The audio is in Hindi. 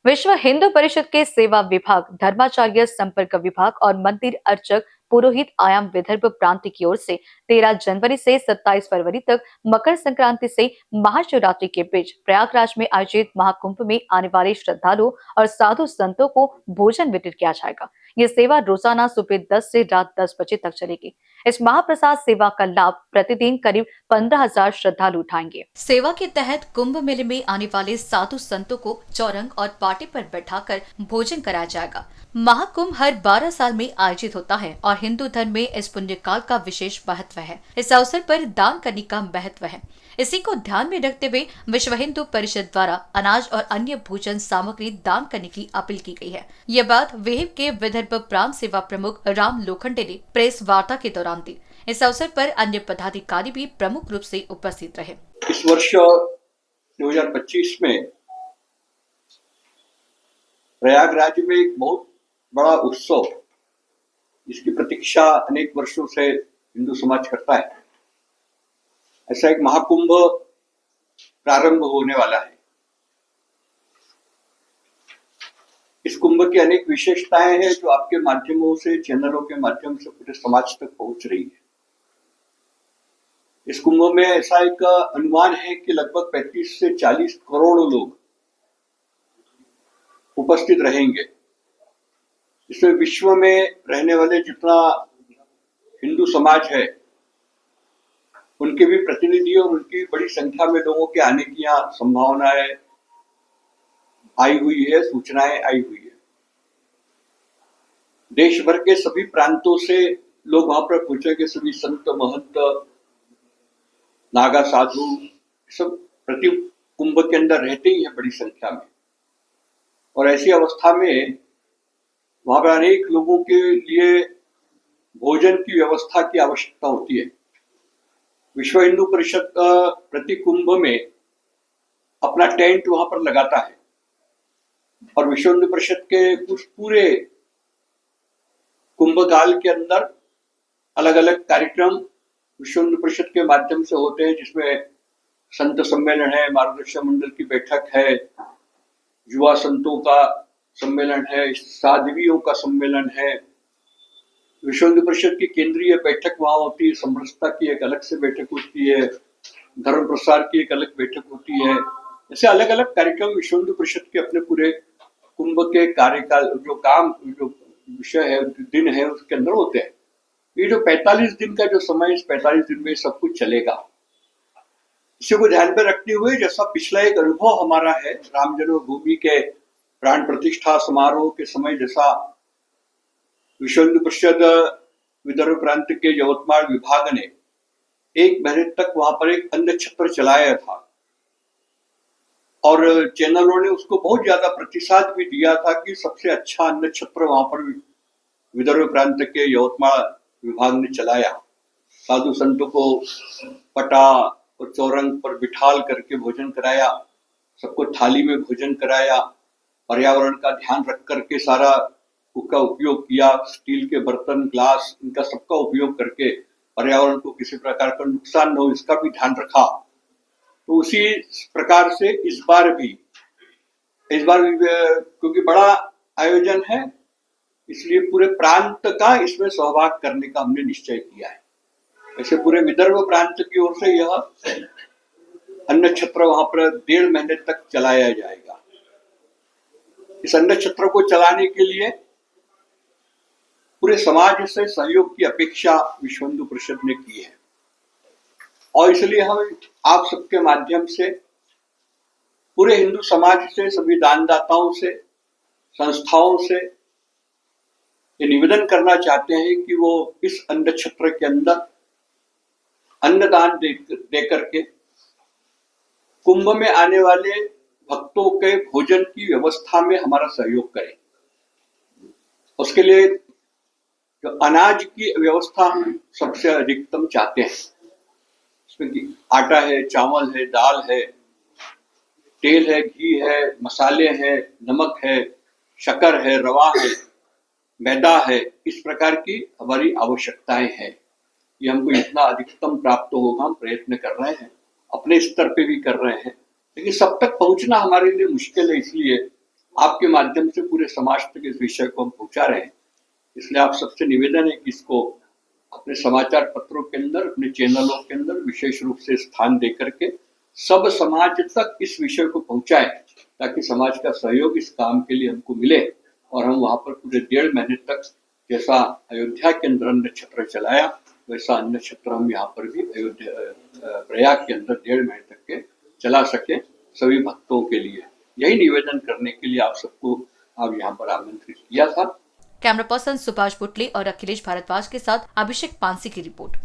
विश्व हिंदू परिषद के सेवा विभाग, धर्माचार्य संपर्क विभाग और मंदिर अर्चक पुरोहित आयाम विदर्भ प्रांत की ओर से 13 जनवरी से 27 फरवरी तक मकर संक्रांति से महाशिवरात्रि के बीच प्रयागराज में आयोजित महाकुंभ में आने वाले श्रद्धालुओं और साधु संतों को भोजन वितरित किया जाएगा। ये सेवा रोजाना सुबह 10 से रात 10 बजे तक चलेगी। इस महाप्रसाद सेवा का लाभ प्रतिदिन करीब 15,000 श्रद्धालु उठाएंगे। सेवा के तहत कुंभ मेले में आने वाले साधु संतों को चौरंग और पाटे पर बैठाकर भोजन कराया जाएगा। महाकुंभ हर 12 साल में आयोजित होता है और हिंदू धर्म में इस पुण्य काल का विशेष महत्व है। इस अवसर पर दान करने का महत्व है। इसी को ध्यान में रखते हुए विश्व हिंदू परिषद द्वारा अनाज और अन्य भोजन सामग्री दान करने की अपील की गई है। ये बात वेहिब के विदर्भ प्रांत सेवा प्रमुख राम लोखंडे ने प्रेस वार्ता के दौरान दी। इस अवसर पर अन्य पदाधिकारी भी प्रमुख रूप से उपस्थित रहे। इस वर्ष 2025 में प्रयागराज में एक बहुत बड़ा उत्सव, जिसकी प्रतीक्षा अनेक वर्षों से हिंदू समाज करता है, ऐसा एक महाकुंभ प्रारंभ होने वाला है। इस कुंभ की अनेक विशेषताएं हैं जो आपके माध्यमों से, चैनलों के माध्यम से पूरे समाज तक पहुंच रही है। इस कुंभ में ऐसा एक अनुमान है कि लगभग 35 से 40 करोड़ लोग उपस्थित रहेंगे। इसमें विश्व में रहने वाले जितना हिंदू समाज है, उनके भी प्रतिनिधि और उनकी बड़ी संख्या में लोगों के आने की यहाँ संभावनाएं आई हुई है, सूचनाएं आई हुई है। देश भर के सभी प्रांतों से लोग वहां पर पहुंचेंगे। सभी संत, महंत, नागा साधु सब प्रति कुंभ के अंदर रहते ही है बड़ी संख्या में। और ऐसी अवस्था में वहां पर अनेक लोगों के लिए भोजन की व्यवस्था की आवश्यकता होती है। विश्व हिंदू परिषद प्रति कुंभ में अपना टेंट वहां पर लगाता है और विश्व हिंदू परिषद के कुछ पूरे कुंभ काल के अंदर अलग अलग कार्यक्रम विश्व हिंदू परिषद के माध्यम से होते हैं, जिसमें संत सम्मेलन है, मार्गदर्शक मंडल की बैठक है, युवा संतों का सम्मेलन है, साध्वियों का सम्मेलन है। विश्व हिंदू परिषद की केंद्रीय बैठक वहां होती है, समरसता की एक अलग से बैठक होती है, धर्म प्रसार की एक अलग बैठक होती है। ऐसे अलग अलग कार्यक्रम विश्व हिंदू परिषद के अपने पूरे कुंभ के कार्यकाल जो विषय है, दिन है, उसके अंदर होते हैं। ये जो 45 दिन का जो समय, इस 45 दिन में सब कुछ चलेगा। इसी को ध्यान में रखते हुए, जैसा पिछला एक अनुभव हमारा है राम जन्मभूमि के प्राण प्रतिष्ठा समारोह के समय, जैसा विश्व हिंदू परिषद विदर्भ प्रांत के यवतमाल विभाग ने 1 महीने तक वहां पर एक अन्न छत्र चलाया था और चैनलों ने उसको बहुत ज्यादा प्रतिसाद भी दिया था कि सबसे अच्छा अन्न छत्र वहां पर विदर्भ प्रांत के यवतमाल विभाग ने चलाया। साधु संतों को पटा और चौरंग पर बिठाल करके भोजन कराया, सबको थाली में भोजन कराया, पर्यावरण का ध्यान रख करके सारा उसका उपयोग किया। स्टील के बर्तन, ग्लास, इनका सबका उपयोग करके पर्यावरण को किसी प्रकार का नुकसान न हो, इसका भी ध्यान रखा। तो उसी प्रकार से इस बार भी क्योंकि बड़ा आयोजन है, इसलिए पूरे प्रांत का इसमें सहभाग करने का हमने निश्चय किया है। ऐसे पूरे विदर्भ प्रांत की ओर से यह अन्न छत्र वहां पर 1.5 महीने तक चलाया जाएगा। इस अन्न छत्र को चलाने के लिए पूरे समाज से सहयोग की अपेक्षा विश्व हिंदू परिषद ने की है और इसलिए हम आप सबके माध्यम से पूरे हिंदू समाज से, सभी दानदाताओं से, संस्थाओं से ये निवेदन करना चाहते हैं कि वो इस अन्न छत्र के अंदर अन्नदान दे करके कुंभ में आने वाले भक्तों के भोजन की व्यवस्था में हमारा सहयोग करें। उसके लिए जो अनाज की व्यवस्था हम सबसे अधिकतम चाहते हैं, इसमें आटा है, चावल है, दाल है, तेल है, घी है, मसाले हैं, नमक है, शक्कर है, रवा है, मैदा है, इस प्रकार की हमारी आवश्यकताएं हैं। ये हमको इतना अधिकतम प्राप्त होगा, हम प्रयत्न कर रहे हैं, अपने स्तर पे भी कर रहे हैं, लेकिन सब तक पहुंचना हमारे लिए मुश्किल है। इसलिए आपके माध्यम से पूरे समाज तक इस विषय को हम पहुंचा रहे हैं। इसलिए आप सबसे निवेदन है कि इसको अपने समाचार पत्रों के अंदर, अपने चैनलों के अंदर विशेष रूप से स्थान दे करके सब समाज तक इस विषय को पहुंचाए, ताकि समाज का सहयोग इस काम के लिए हमको मिले और हम वहां पर पूरे 1.5 महीने तक, जैसा अयोध्या के अंदर अन्न छत्र चलाया, वैसा अन्न छत्र हम यहाँ पर भी प्रयाग के अंदर 1.5 महीने तक के चला सके सभी भक्तों के लिए। यही निवेदन करने के लिए आप सबको अब यहाँ पर आमंत्रित किया था। कैमरा पर्सन सुभाष बुटले और अखिलेश भारद्वाज के साथ अभिषेक पांसी की रिपोर्ट।